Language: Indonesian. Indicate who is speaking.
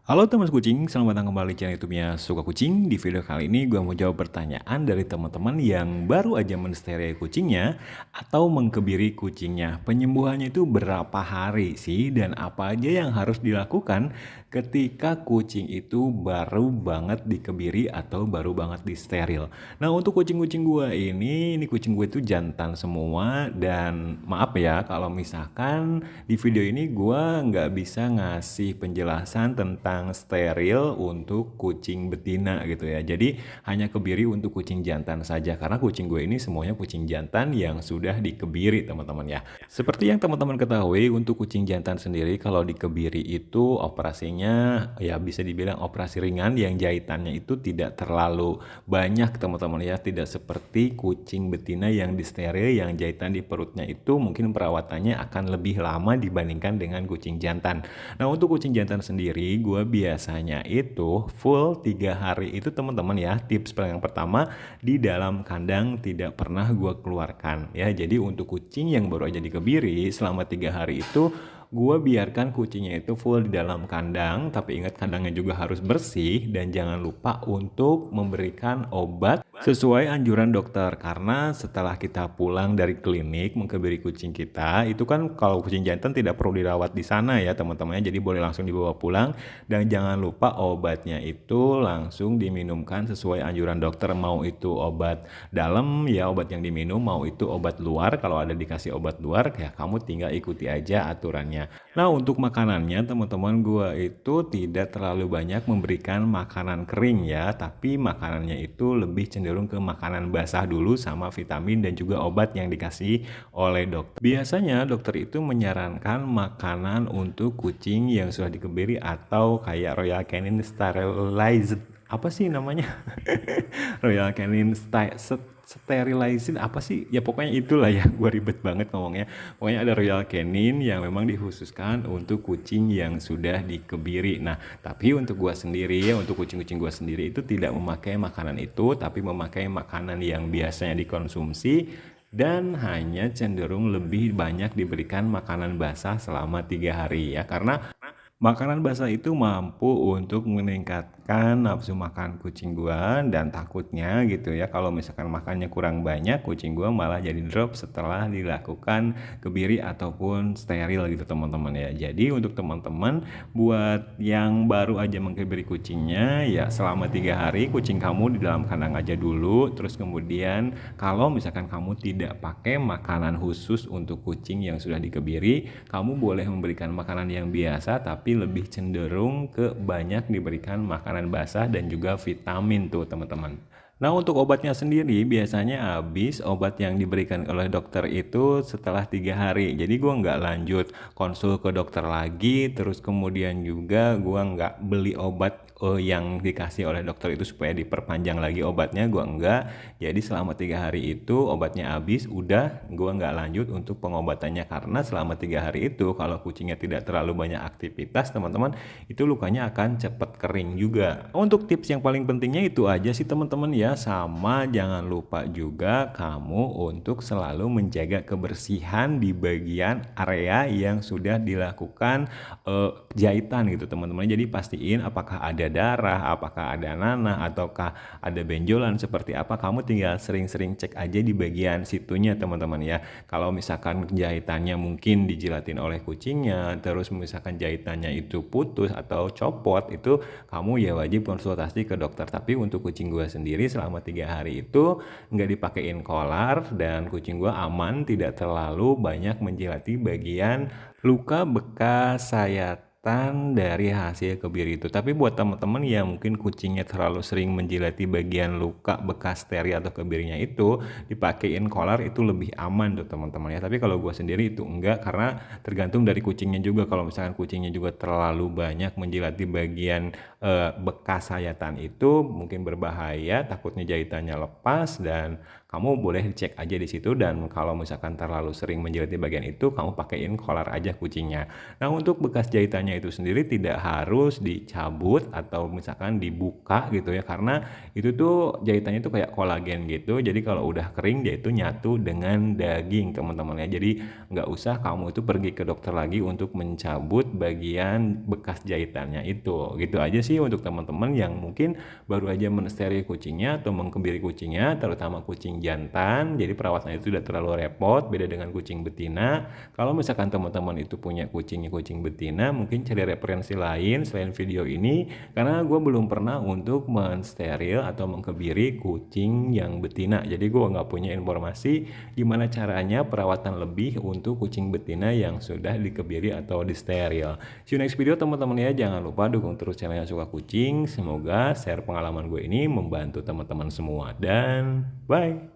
Speaker 1: Halo teman kucing, selamat datang kembali di channel YouTube-nya Suka Kucing. Di video kali ini gue mau jawab pertanyaan dari teman-teman yang baru aja mensteril kucingnya atau mengkebiri kucingnya. Penyembuhannya itu berapa hari sih dan apa aja yang harus dilakukan ketika kucing itu baru banget dikebiri atau baru banget disteril. Nah, untuk kucing-kucing gue ini kucing gue itu jantan semua dan maaf ya kalau misalkan di video ini gue nggak bisa ngasih penjelasan tentang steril untuk kucing betina gitu ya. Jadi hanya kebiri untuk kucing jantan saja karena kucing gue ini semuanya kucing jantan yang sudah dikebiri teman-teman ya. Seperti yang teman-teman ketahui untuk kucing jantan sendiri kalau dikebiri itu operasinya ya bisa dibilang operasi ringan yang jahitannya itu tidak terlalu banyak teman-teman ya. Tidak seperti kucing betina yang disteril yang jahitan di perutnya itu mungkin perawatannya akan lebih lama dibandingkan dengan kucing jantan. Nah, untuk kucing jantan sendiri gue biasanya itu full 3 hari itu teman-teman ya. Tips yang pertama, di dalam kandang tidak pernah gue keluarkan ya. Jadi untuk kucing yang baru aja dikebiri selama 3 hari itu gue biarkan kucingnya itu full di dalam kandang, tapi ingat kandangnya juga harus bersih dan jangan lupa untuk memberikan obat sesuai anjuran dokter karena setelah kita pulang dari klinik mengkebiri kucing kita itu kan kalau kucing jantan tidak perlu dirawat di sana ya teman-teman ya, jadi boleh langsung dibawa pulang dan jangan lupa obatnya itu langsung diminumkan sesuai anjuran dokter, mau itu obat dalam ya obat yang diminum, mau itu obat luar kalau ada dikasih obat luar ya kamu tinggal ikuti aja aturannya. Nah, untuk makanannya teman-teman gue itu tidak terlalu banyak memberikan makanan kering ya, tapi makanannya itu lebih cenderung ke makanan basah dulu sama vitamin dan juga obat yang dikasih oleh dokter. Biasanya dokter itu menyarankan makanan untuk kucing yang sudah dikebiri atau kayak Royal Canin Sterilized, apa sih namanya? Royal Canin sterilizing apa sih ya, pokoknya itulah ya. Gue ribet banget ngomongnya. Pokoknya ada Royal Canin yang memang dikhususkan untuk kucing yang sudah dikebiri. Nah, tapi untuk gue sendiri ya, untuk kucing-kucing gue sendiri itu tidak memakai makanan itu, tapi memakai makanan yang biasanya dikonsumsi dan hanya cenderung lebih banyak diberikan makanan basah selama 3 hari ya, karena makanan basah itu mampu untuk meningkatkan nafsu makan kucing gua dan takutnya gitu ya kalau misalkan makannya kurang banyak kucing gua malah jadi drop setelah dilakukan kebiri ataupun steril gitu teman-teman ya. Jadi untuk teman-teman buat yang baru aja mengkebiri kucingnya ya selama 3 hari kucing kamu di dalam kandang aja dulu, terus kemudian kalau misalkan kamu tidak pakai makanan khusus untuk kucing yang sudah dikebiri, kamu boleh memberikan makanan yang biasa tapi lebih cenderung ke banyak diberikan makanan basah dan juga vitamin tuh teman-teman. Nah, untuk obatnya sendiri biasanya habis obat yang diberikan oleh dokter itu setelah 3 hari. Jadi gue nggak lanjut konsul ke dokter lagi, terus kemudian juga gue nggak beli obat yang dikasih oleh dokter itu supaya diperpanjang lagi obatnya, gue enggak. Jadi selama 3 hari itu obatnya habis, udah gue nggak lanjut untuk pengobatannya karena selama 3 hari itu kalau kucingnya tidak terlalu banyak aktivitas teman-teman itu lukanya akan cepat kering juga. Untuk tips yang paling pentingnya itu aja sih teman-teman ya, sama jangan lupa juga kamu untuk selalu menjaga kebersihan di bagian area yang sudah dilakukan jahitan gitu teman-teman. Jadi pastiin apakah ada darah, apakah ada nanah, ataukah ada benjolan seperti apa, kamu tinggal sering-sering cek aja di bagian situnya teman-teman ya. Kalau misalkan jahitannya mungkin dijilatin oleh kucingnya, terus misalkan jahitannya itu putus atau copot, itu kamu ya wajib konsultasi ke dokter. Tapi untuk kucing gue sendiri selama 3 hari itu nggak dipakein kolar dan kucing gue aman, tidak terlalu banyak menjilati bagian luka bekas sayatan dari hasil kebiri itu. Tapi buat teman-teman yang mungkin kucingnya terlalu sering menjilati bagian luka bekas teri atau kebirinya itu, dipakein kolar itu lebih aman tuh teman-teman ya. Tapi kalau gue sendiri itu enggak, karena tergantung dari kucingnya juga. Kalau misalkan kucingnya juga terlalu banyak menjilati bagian bekas sayatan itu mungkin berbahaya, takutnya jahitannya lepas dan kamu boleh cek aja di situ, dan kalau misalkan terlalu sering menjilat di bagian itu, kamu pakein kolar aja kucingnya. Nah, untuk bekas jahitannya itu sendiri tidak harus dicabut atau misalkan dibuka gitu ya, karena itu tuh jahitannya tuh kayak kolagen gitu. Jadi kalau udah kering dia itu nyatu dengan daging teman-teman ya. Jadi nggak usah kamu itu pergi ke dokter lagi untuk mencabut bagian bekas jahitannya itu. Gitu aja sih untuk teman-teman yang mungkin baru aja mensteril kucingnya atau mengkebiri kucingnya, terutama kucing jantan. Jadi perawatannya itu udah terlalu repot, beda dengan kucing betina. Kalau misalkan teman-teman itu punya kucing betina, mungkin cari referensi lain selain video ini, karena gue belum pernah untuk mensteril atau mengkebiri kucing yang betina. Jadi gue nggak punya informasi gimana caranya perawatan lebih untuk kucing betina yang sudah dikebiri atau disteril. See you next video teman-teman ya. Jangan lupa dukung terus channelnya Suka Kucing. Semoga share pengalaman gue ini membantu teman-teman semua, dan bye.